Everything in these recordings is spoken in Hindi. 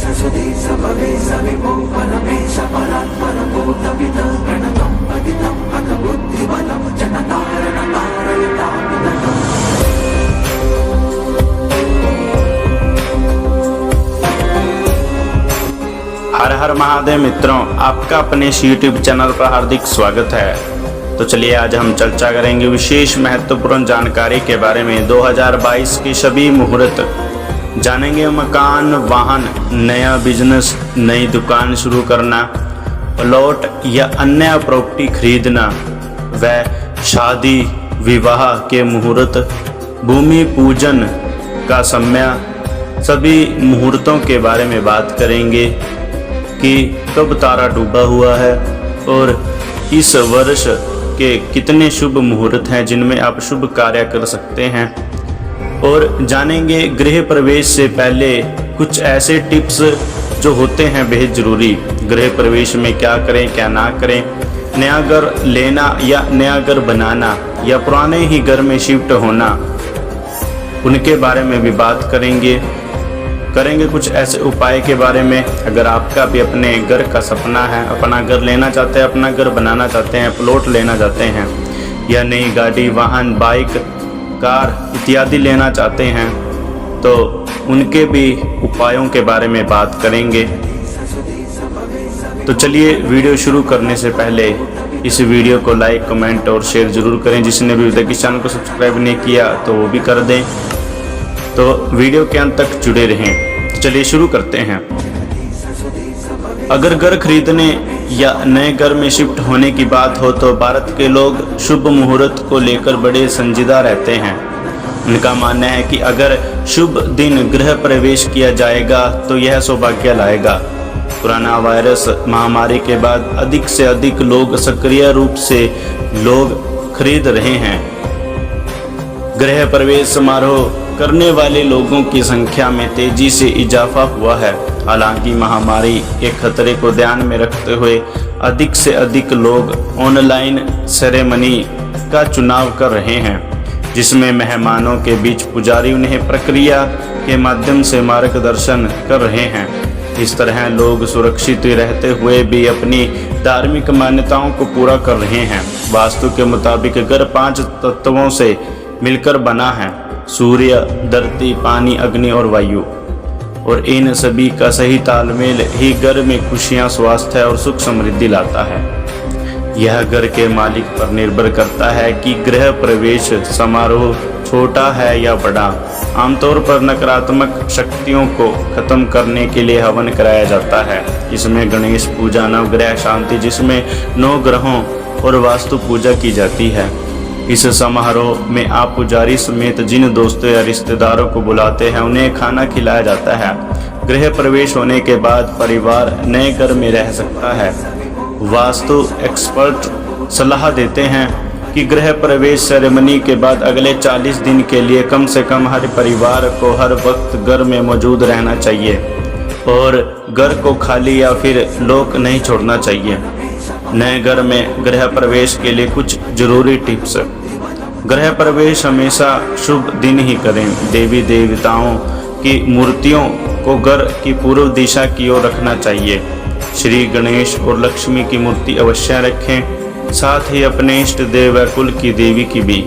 हर हर महादेव मित्रों, आपका अपने इस YouTube चैनल पर हार्दिक स्वागत है। तो चलिए आज हम चर्चा करेंगे विशेष महत्वपूर्ण जानकारी के बारे में। 2022 की सभी मुहूर्त जानेंगे। मकान, वाहन, नया बिजनेस, नई दुकान शुरू करना, प्लॉट या अन्य प्रॉपर्टी खरीदना, व शादी विवाह के मुहूर्त, भूमि पूजन का समय, सभी मुहूर्तों के बारे में बात करेंगे कि कब तारा डूबा हुआ है और इस वर्ष के कितने शुभ मुहूर्त हैं जिनमें आप शुभ कार्य कर सकते हैं। और जानेंगे गृह प्रवेश से पहले कुछ ऐसे टिप्स जो होते हैं बेहद ज़रूरी। गृह प्रवेश में क्या करें क्या ना करें, नया घर लेना या नया घर बनाना या पुराने ही घर में शिफ्ट होना, उनके बारे में भी बात करेंगे कुछ ऐसे उपाय के बारे में। अगर आपका भी अपने घर का सपना है, अपना घर लेना चाहते हैं, अपना घर बनाना चाहते हैं, प्लॉट लेना चाहते हैं या नई गाड़ी, वाहन, बाइक, कार इत्यादि लेना चाहते हैं, तो उनके भी उपायों के बारे में बात करेंगे। तो चलिए वीडियो शुरू करने से पहले इस वीडियो को लाइक, कमेंट और शेयर जरूर करें। जिसने भी अभी तक इस चैनल को सब्सक्राइब नहीं किया तो वो भी कर दें। तो वीडियो के अंत तक जुड़े रहें। तो चलिए शुरू करते हैं। अगर घर खरीदने या नए घर में शिफ्ट होने की बात हो तो भारत के लोग शुभ मुहूर्त को लेकर बड़े संजीदा रहते हैं। उनका मानना है कि अगर शुभ दिन गृह प्रवेश किया जाएगा तो यह सौभाग्य लाएगा। कोरोना वायरस महामारी के बाद अधिक से अधिक लोग सक्रिय रूप से लोग खरीद रहे हैं। गृह प्रवेश समारोह करने वाले लोगों की संख्या में तेजी से इजाफा हुआ है। हालांकि महामारी के खतरे को ध्यान में रखते हुए अधिक से अधिक लोग ऑनलाइन सेरेमनी का चुनाव कर रहे हैं, जिसमें मेहमानों के बीच पुजारी उन्हें प्रक्रिया के माध्यम से मार्गदर्शन कर रहे हैं। इस तरह लोग सुरक्षित रहते हुए भी अपनी धार्मिक मान्यताओं को पूरा कर रहे हैं। वास्तु के मुताबिक घर 5 तत्वों से मिलकर बना है: सूर्य, धरती, पानी, अग्नि और वायु। और इन सभी का सही तालमेल ही घर में खुशियां, स्वास्थ्य और सुख समृद्धि लाता है। यह घर के मालिक पर निर्भर करता है कि गृह प्रवेश समारोह छोटा है या बड़ा। आमतौर पर नकारात्मक शक्तियों को खत्म करने के लिए हवन कराया जाता है। इसमें गणेश पूजा, नवग्रह शांति, जिसमें 9 ग्रहों और वास्तु पूजा की जाती है। इस समारोह में आप पुजारी समेत जिन दोस्तों या रिश्तेदारों को बुलाते हैं उन्हें खाना खिलाया जाता है। गृह प्रवेश होने के बाद परिवार नए घर में रह सकता है। वास्तु एक्सपर्ट सलाह देते हैं कि गृह प्रवेश सेरेमनी के बाद अगले 40 दिन के लिए कम से कम हर परिवार को हर वक्त घर में मौजूद रहना चाहिए और घर को खाली या फिर लॉक नहीं छोड़ना चाहिए। नए घर में गृह प्रवेश के लिए कुछ जरूरी टिप्स। गृह प्रवेश हमेशा शुभ दिन ही करें। देवी देवताओं की मूर्तियों को घर की पूर्व दिशा की ओर रखना चाहिए। श्री गणेश और लक्ष्मी की मूर्ति अवश्य रखें। साथ ही अपने इष्ट देव व कुल की देवी की भी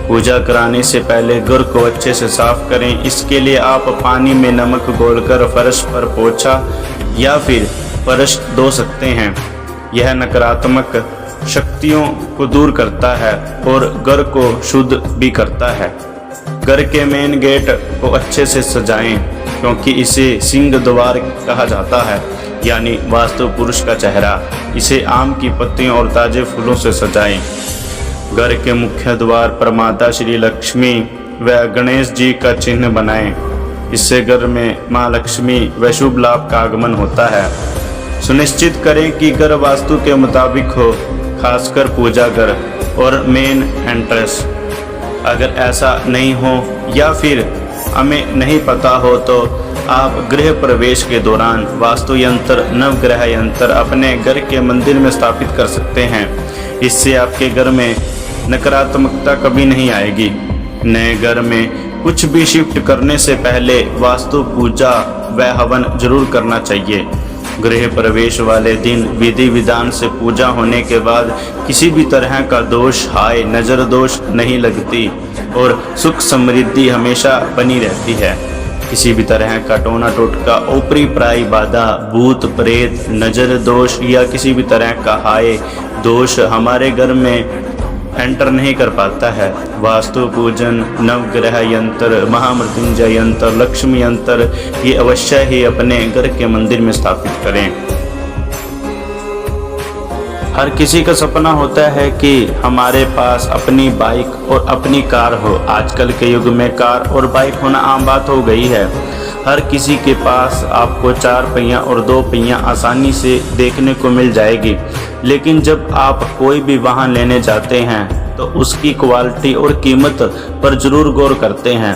पूजा कराने से पहले घर को अच्छे से साफ करें। इसके लिए आप पानी में नमक घोलकर फर्श पर पोछा या फिर फर्श धो सकते हैं। यह नकारात्मक शक्तियों को दूर करता है और घर को शुद्ध भी करता है। घर के मेन गेट को अच्छे से सजाएं, क्योंकि इसे सिंह द्वार कहा जाता है, यानी वास्तु पुरुष का चेहरा। इसे आम की पत्तियों और ताजे फूलों से सजाएं। घर के मुख्य द्वार पर माता श्री लक्ष्मी व गणेश जी का चिन्ह बनाएं। इससे घर में माँ लक्ष्मी व शुभ लाभ का आगमन होता है। सुनिश्चित करें कि घर वास्तु के मुताबिक हो, खासकर पूजा घर और मेन एंट्रेंस। अगर ऐसा नहीं हो या फिर हमें नहीं पता हो तो आप गृह प्रवेश के दौरान वास्तु यंत्र, नवग्रह यंत्र अपने घर के मंदिर में स्थापित कर सकते हैं। इससे आपके घर में नकारात्मकता कभी नहीं आएगी। नए घर में कुछ भी शिफ्ट करने से पहले वास्तु पूजा व हवन जरूर करना चाहिए। गृह प्रवेश वाले दिन विधि विधान से पूजा होने के बाद किसी भी तरह का दोष, हाय, नज़र दोष नहीं लगती और सुख समृद्धि हमेशा बनी रहती है। किसी भी तरह का टोना टोटका, ऊपरी पराई बाधा, भूत प्रेत, नज़र दोष या किसी भी तरह का हाय दोष हमारे घर में एंटर नहीं कर पाता है। वास्तु पूजन, नवग्रह यंत्र, महामृत्युंजय यंत्र, लक्ष्मी यंत्र ये अवश्य ही अपने घर के मंदिर में स्थापित करें। हर किसी का सपना होता है कि हमारे पास अपनी बाइक और अपनी कार हो। आजकल के युग में कार और बाइक होना आम बात हो गई है। हर किसी के पास आपको 4 पहिया और 2 पहिया आसानी से देखने को मिल जाएगी। लेकिन जब आप कोई भी वाहन लेने जाते हैं तो उसकी क्वालिटी और कीमत पर जरूर गौर करते हैं।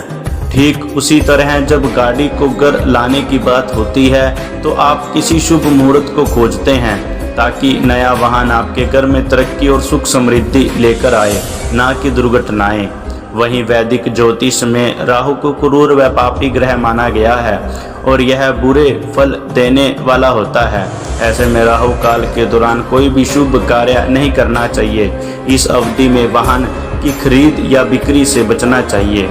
ठीक उसी तरह जब गाड़ी को घर लाने की बात होती है तो आप किसी शुभ मुहूर्त को खोजते हैं ताकि नया वाहन आपके घर में तरक्की और सुख समृद्धि लेकर आए, ना कि दुर्घटनाएं। वहीं वैदिक ज्योतिष में राहु को क्रूर व पापी ग्रह माना गया है और यह बुरे फल देने वाला होता है। ऐसे में राहु काल के दौरान कोई भी शुभ कार्य नहीं करना चाहिए। इस अवधि में वाहन की खरीद या बिक्री से बचना चाहिए।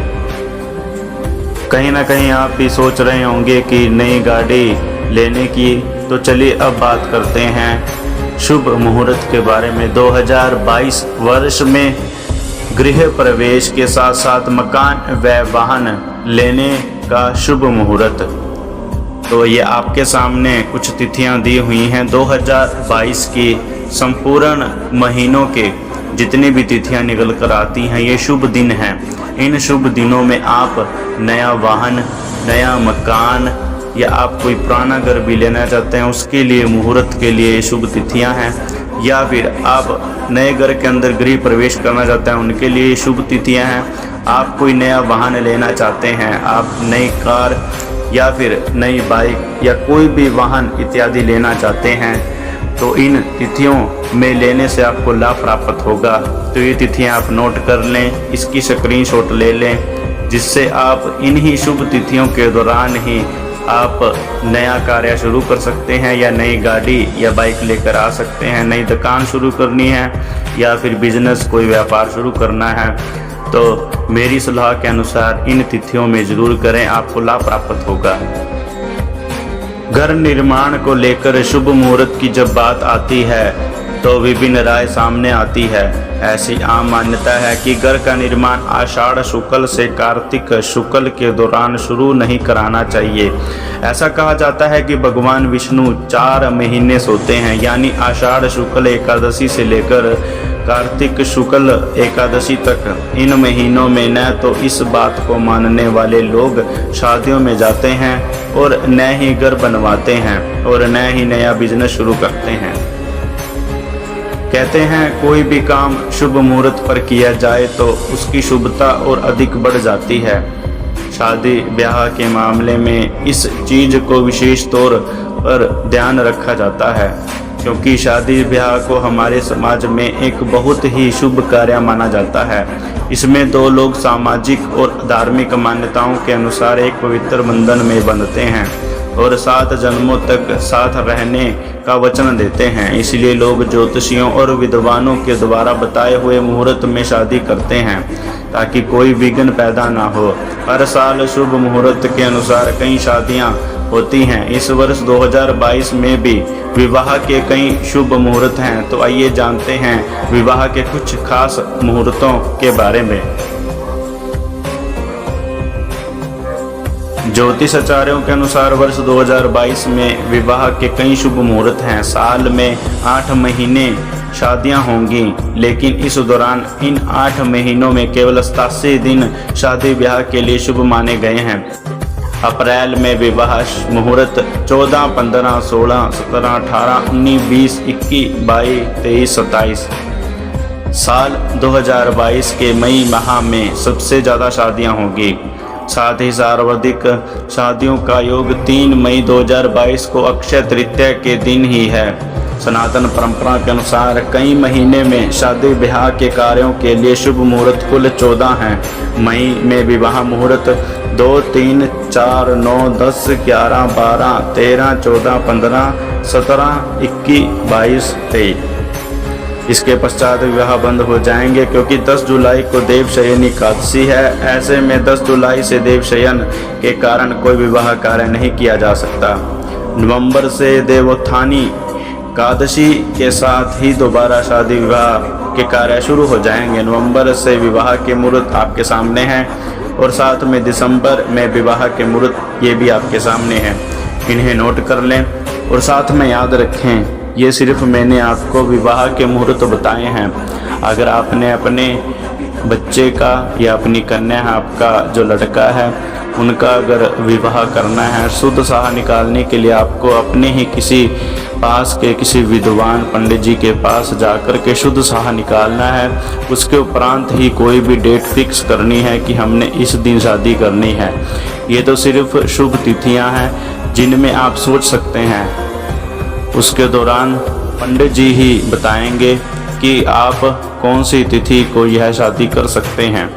कहीं ना कहीं आप भी सोच रहे होंगे कि नई गाड़ी लेने की, तो चलिए अब बात करते हैं शुभ मुहूर्त के बारे में। 2022 वर्ष में गृह प्रवेश के साथ साथ मकान व वाहन लेने का शुभ मुहूर्त। तो ये आपके सामने कुछ तिथियां दी हुई हैं। 2022 की संपूर्ण महीनों के जितनी भी तिथियां निकल कर आती हैं ये शुभ दिन हैं। इन शुभ दिनों में आप नया वाहन, नया मकान या आप कोई पुराना घर भी लेना चाहते हैं उसके लिए मुहूर्त के लिए शुभ तिथियां हैं, या फिर आप नए घर के अंदर गृह प्रवेश करना चाहते हैं उनके लिए शुभ तिथियां हैं। आप कोई नया वाहन लेना चाहते हैं, आप नई कार या फिर नई बाइक या कोई भी वाहन इत्यादि लेना चाहते हैं तो इन तिथियों में लेने से आपको लाभ प्राप्त होगा। तो ये तिथियां आप नोट कर लें, इसकी स्क्रीनशॉट ले लें, जिससे आप इन्हीं शुभ तिथियों के दौरान ही आप नया कार्य शुरू कर सकते हैं या नई गाड़ी या बाइक लेकर आ सकते हैं। नई दुकान शुरू करनी है या फिर बिजनेस, कोई व्यापार शुरू करना है तो मेरी सलाह के अनुसार इन तिथियों में जरूर करें, आपको लाभ प्राप्त होगा। घर निर्माण को लेकर शुभ मुहूर्त की जब बात आती है तो विभिन्न राय सामने आती है। ऐसी आम मान्यता है कि घर का निर्माण आषाढ़ शुक्ल से कार्तिक शुक्ल के दौरान शुरू नहीं कराना चाहिए। ऐसा कहा जाता है कि भगवान विष्णु 4 महीने सोते हैं, यानी आषाढ़ शुक्ल एकादशी से लेकर कार्तिक शुक्ल एकादशी तक। इन महीनों में न तो इस बात को मानने वाले लोग शादियों में जाते हैं और न ही घर बनवाते हैं और न ही नया बिजनेस शुरू करते हैं। कहते हैं कोई भी काम शुभ मुहूर्त पर किया जाए तो उसकी शुभता और अधिक बढ़ जाती है। शादी ब्याह के मामले में इस चीज़ को विशेष तौर पर ध्यान रखा जाता है, क्योंकि शादी ब्याह को हमारे समाज में एक बहुत ही शुभ कार्य माना जाता है। इसमें 2 लोग सामाजिक और धार्मिक मान्यताओं के अनुसार एक पवित्र बंधन में बंधते हैं और 7 जन्मों तक साथ रहने का वचन देते हैं। इसलिए लोग ज्योतिषियों और विद्वानों के द्वारा बताए हुए मुहूर्त में शादी करते हैं ताकि कोई विघ्न पैदा ना हो। हर साल शुभ मुहूर्त के अनुसार कई शादियां होती हैं। इस वर्ष 2022 में भी विवाह के कई शुभ मुहूर्त हैं। तो आइए जानते हैं विवाह के कुछ खास मुहूर्तों के बारे में। ज्योतिष आचार्यों के अनुसार वर्ष 2022 में विवाह के कई शुभ मुहूर्त हैं। साल में 8 महीने शादियां होंगी, लेकिन इस दौरान इन 8 महीनों में केवल 87 दिन शादी ब्याह के लिए शुभ माने गए हैं। अप्रैल में विवाह मुहूर्त 14, 15, 16, 17, 18, 19, 20, 21, 22, 23, 27। साल 2022 के मई माह में सबसे ज़्यादा शादियां होंगी। साथ ही सर्वाधिक शादियों का योग 3 मई 2022 को अक्षय तृतीया के दिन ही है। सनातन परंपरा के अनुसार कई महीने में शादी ब्याह के कार्यों के लिए शुभ मुहूर्त कुल 14 हैं। मई में विवाह मुहूर्त 2, 3, 4, 9, 10, 11, 12, 13, 14, 15, 17, 21, 22, 23। इसके पश्चात विवाह बंद हो जाएंगे, क्योंकि 10 जुलाई को देवशयन एकादशी है। ऐसे में 10 जुलाई से देवशयन के कारण कोई विवाह कार्य नहीं किया जा सकता। नवंबर से देवोत्थानी एकादशी के साथ ही दोबारा शादी विवाह के कार्य शुरू हो जाएंगे। नवंबर से विवाह के मुहूर्त आपके सामने हैं और साथ में दिसंबर में विवाह के मुहूर्त ये भी आपके सामने हैं। इन्हें नोट कर लें और साथ में याद रखें, ये सिर्फ मैंने आपको विवाह के मुहूर्त बताए हैं। अगर आपने अपने बच्चे का या अपनी कन्या, आपका जो लड़का है, उनका अगर विवाह करना है, शुद्ध साह निकालने के लिए आपको अपने ही किसी पास के किसी विद्वान पंडित जी के पास जाकर के शुद्ध साह निकालना है। उसके उपरांत ही कोई भी डेट फिक्स करनी है कि हमने इस दिन शादी करनी है। ये तो सिर्फ शुभ तिथियां हैं जिनमें आप सोच सकते हैं। उसके दौरान पंडित जी ही बताएंगे कि आप कौन सी तिथि को यह शादी कर सकते हैं।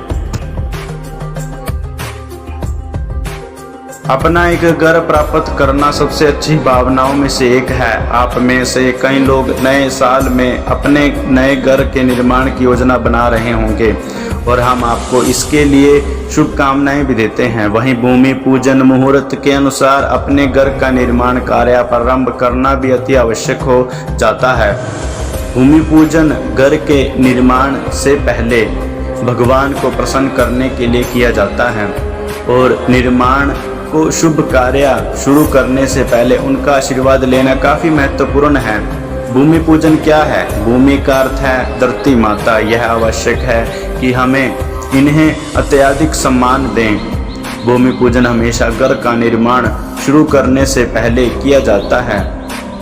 अपना एक घर प्राप्त करना सबसे अच्छी भावनाओं में से एक है। आप में से कई लोग नए साल में अपने नए घर के निर्माण की योजना बना रहे होंगे और हम आपको इसके लिए शुभकामनाएं भी देते हैं। वहीं भूमि पूजन मुहूर्त के अनुसार अपने घर का निर्माण कार्य प्रारंभ करना भी अति आवश्यक हो जाता है। भूमि पूजन घर के निर्माण से पहले भगवान को प्रसन्न करने के लिए किया जाता है और निर्माण को शुभ कार्य शुरू करने से पहले उनका आशीर्वाद लेना काफ़ी महत्वपूर्ण है। भूमि पूजन क्या है? भूमि का अर्थ है धरती माता। यह आवश्यक है कि हमें इन्हें अत्यधिक सम्मान दें। भूमि पूजन हमेशा घर का निर्माण शुरू करने से पहले किया जाता है।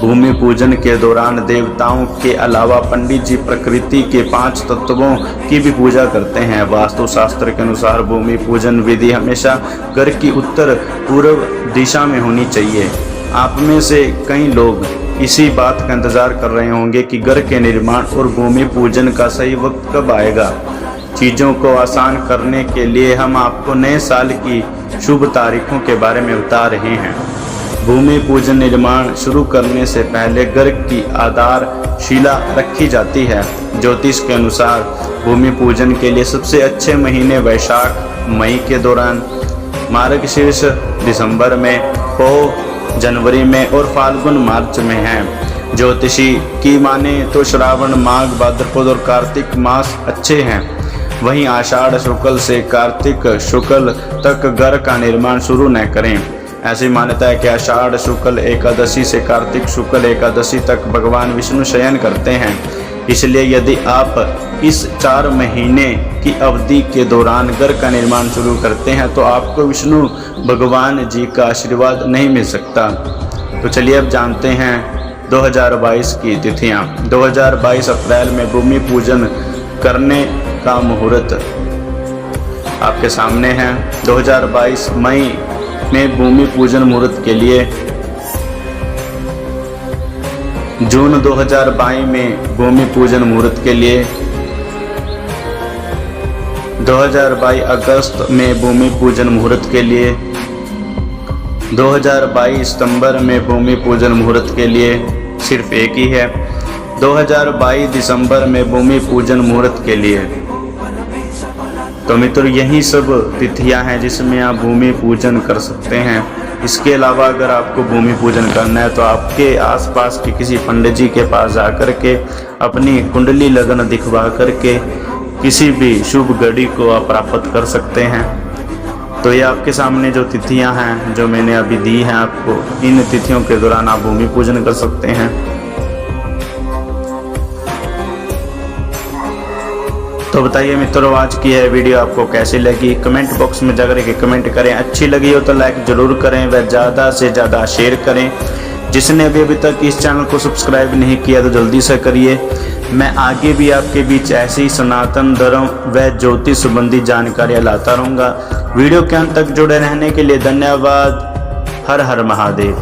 भूमि पूजन के दौरान देवताओं के अलावा पंडित जी प्रकृति के 5 तत्वों की भी पूजा करते हैं। वास्तु शास्त्र के अनुसार भूमि पूजन विधि हमेशा घर की उत्तर पूर्व दिशा में होनी चाहिए। आप में से कई लोग इसी बात का इंतजार कर रहे होंगे कि घर के निर्माण और भूमि पूजन का सही वक्त कब आएगा। चीज़ों को आसान करने के लिए हम आपको नए साल की शुभ तारीखों के बारे में बता रहे हैं। भूमि पूजन निर्माण शुरू करने से पहले घर की आधारशिला रखी जाती है। ज्योतिष के अनुसार भूमि पूजन के लिए सबसे अच्छे महीने वैशाख मई के दौरान, मार्गशीर्ष दिसंबर में, पौष जनवरी में और फाल्गुन मार्च में हैं। ज्योतिषी की माने तो श्रावण माघ भाद्रपद और कार्तिक मास अच्छे हैं। वहीं आषाढ़ शुक्ल से कार्तिक शुक्ल तक घर का निर्माण शुरू न करें। ऐसी मान्यता है कि आषाढ़ शुक्ल एकादशी से कार्तिक शुक्ल एकादशी तक भगवान विष्णु शयन करते हैं। इसलिए यदि आप इस 4 महीने की अवधि के दौरान घर का निर्माण शुरू करते हैं तो आपको विष्णु भगवान जी का आशीर्वाद नहीं मिल सकता। तो चलिए अब जानते हैं 2022 की तिथियां। 2022 अप्रैल में भूमि पूजन करने का मुहूर्त आपके सामने है। 2022 मई में भूमि पूजन मुहूर्त के लिए, जून 2022 में भूमि पूजन मुहूर्त के लिए, 2022 अगस्त में भूमि पूजन मुहूर्त के लिए, 2022 सितंबर में भूमि पूजन मुहूर्त के लिए सिर्फ एक ही है। 2022 दिसंबर में भूमि पूजन मुहूर्त के लिए। तो मित्रों यही सब तिथियां हैं जिसमें आप भूमि पूजन कर सकते हैं। इसके अलावा अगर आपको भूमि पूजन करना है तो आपके आसपास के किसी पंडित जी के पास जाकर के अपनी कुंडली लगन दिखवा करके किसी भी शुभ घड़ी को आप प्राप्त कर सकते हैं। तो ये आपके सामने जो तिथियां हैं जो मैंने अभी दी हैं आपको, इन तिथियों के दौरान आप भूमि पूजन कर सकते हैं। तो बताइए मित्रों आज की यह वीडियो आपको कैसी लगी? कमेंट बॉक्स में जाकर के कमेंट करें। अच्छी लगी हो तो लाइक ज़रूर करें व ज़्यादा से ज़्यादा शेयर करें। जिसने अभी तक इस चैनल को सब्सक्राइब नहीं किया तो जल्दी से करिए। मैं आगे भी आपके बीच ऐसी सनातन धर्म व ज्योतिष संबंधी जानकारियाँ लाता रहूँगा। वीडियो के अंत तक जुड़े रहने के लिए धन्यवाद। हर हर महादेव।